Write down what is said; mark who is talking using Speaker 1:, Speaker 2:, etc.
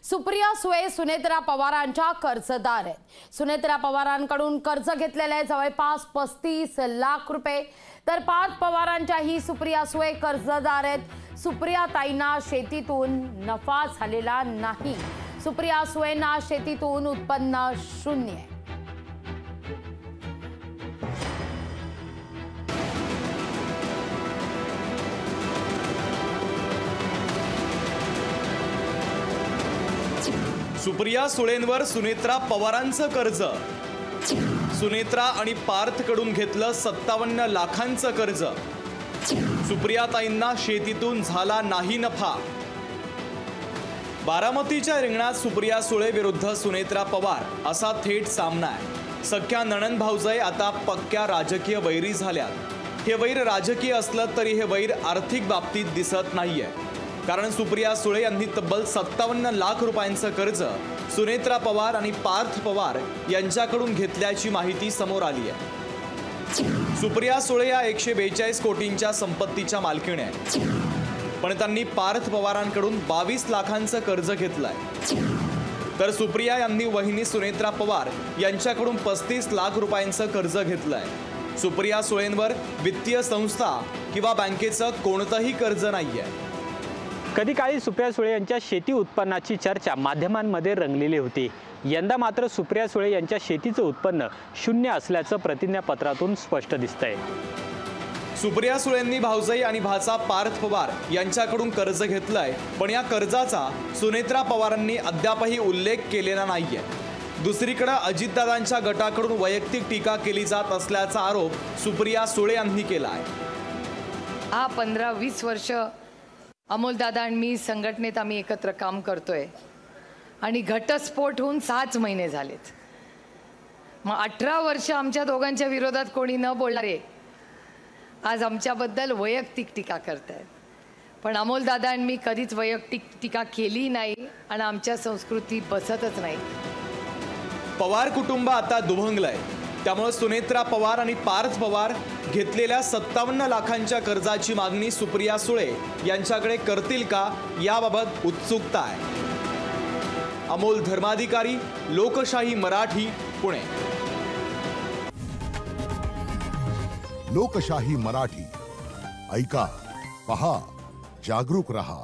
Speaker 1: सुप्रिया सुळे सुनेत्रा पवारांच्या कर्जदार आहेत। सुनेत्रा पवारांकडून कर्ज घेतलेले जवळपास 35 लाख रुपये, तर पार्थ पवारांच्याही सुप्रिया सुळे कर्जदार आहेत। सुप्रिया ताईंना शेतीतून नफा झालेला नाही। सुप्रिया सुळेंना शेतीतून उत्पन्न शून्य आहे।
Speaker 2: सुप्रिया सुळेंवर सुनेत्रा पवारांचं कर्ज। सुनेत्रा आणि पार्थ कडून घेतलं 57 लाखांचं कर्ज। सुप्रिया ताईंना शेतीतून झाला नाही नफा। बारामतीच्या रिंगणात सुप्रिया सुळे विरुद्ध सुनेत्रा पवार असा थेट सामना आहे। सख्या नणंद भाऊजाई आता पक्क्या राजकीय वैरी झाल्यात। हे वैर राजकीय असलं तरी हे वैर आर्थिक बाबतीत दिसत नाहीये, कारण सुप्रिया सुळे यांनी तब्बल 57 लाख रुपयांचं कर्ज सुनेत्रा पवार आणि पार्थ पवार यांच्याकडून घेतल्याची माहिती समोर आली आहे। सुप्रिया सुळे या 142 कोटींच्या संपत्तीच्या मालकीण आहेत, पण त्यांनी पार्थ पवारांकडून 22 लाखांचं कर्ज घेतलंय। तर सुप्रिया यांनी वहिनी सुनेत्रा पवार यांच्याकडून 35 लाख रुपयांचं कर्ज घेतलंय। सुप्रिया सुळेंवर वित्तीय संस्था किंवा बँकेचं कोणतंही कर्ज नाहीये।
Speaker 3: कधी काळी सुप्रिया सुळे यांच्या शेती उत्पन्नाची चर्चा माध्यमांमध्ये रंगलेली होती। यंदा मात्र सुप्रिया सुळे यांच्या शेतीचं उत्पन्न शून्य असल्याचं प्रतिज्ञापत्रातून स्पष्ट दिसतंय।
Speaker 2: सुप्रिया सुळेंनी भाऊजाई आणि भाचा पार्थ पवार यांच्याकडून कर्ज घेतलंय, पण या कर्जाचा सुनेत्रा पवारांनी अद्यापही उल्लेख केलेला नाहीये। दुसरीकडे अजितदादांच्या गटाकडून वैयक्तिक टीका केली जात असल्याचा आरोप सुप्रिया सुळे यांनी केला आहे।
Speaker 4: हा 15-20 वर्ष अमोलदादा आणि मी संघटनेत आम्ही एकत्र काम करतोय आणि घटस्फोट होऊन 6 महिने झालेत। मग 18 वर्ष आमच्या दोघांच्या विरोधात कोणी न बोलणारे आज आमच्याबद्दल वैयक्तिक टीका करतायत, पण अमोलदादा आणि मी कधीच वैयक्तिक टीका केली नाही आणि आमच्या संस्कृती बसतच नाही।
Speaker 2: पवार कुटुंब आता दुभंगलंय, त्यामुळे सुनेत्रा पवार आणि पार्थ पवार घेतलेल्या 57 लाखांच्या कर्जाची मागणी सुप्रिया सुळे यांच्याकडे करतील का याबाबत उत्सुकता आहे। अमोल धर्माधिकारी, लोकशाही मराठी, पुणे।
Speaker 5: लोकशाही मराठी ऐका, पहा, जागरूक रहा।